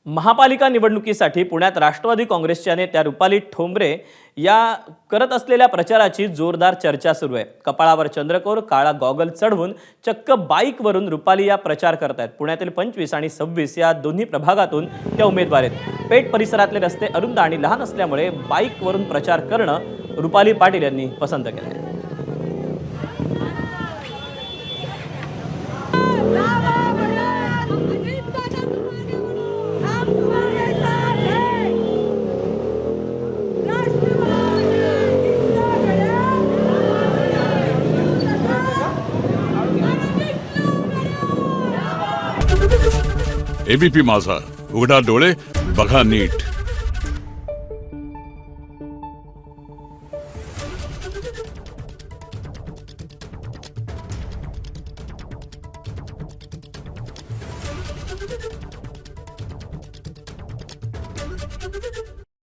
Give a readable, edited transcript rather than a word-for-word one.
महापालिका निवडणुकीसाठी पुण्यात राष्ट्रवादी काँग्रेसच्या नेत्या रुपाली ठोंबरे या करत असलेल्या प्रचाराची जोरदार चर्चा सुरू आहे। कपाळावर चंद्रकोर, काळा गॉगल चढवून चक्क बाईकवरून रुपाली या प्रचार करतायत। पुण्यातील 25 आणि 26 या दोन्ही प्रभागातून त्या उमेदवार आहेत। पेठ परिसरातले रस्ते अरुंद आणि लहान असल्यामुळे बाईकवरून प्रचार करणं रुपाली पाटील यांनी पसंत केलं आहे। एबीपी माझा, उघडा डोळे बघा नीट।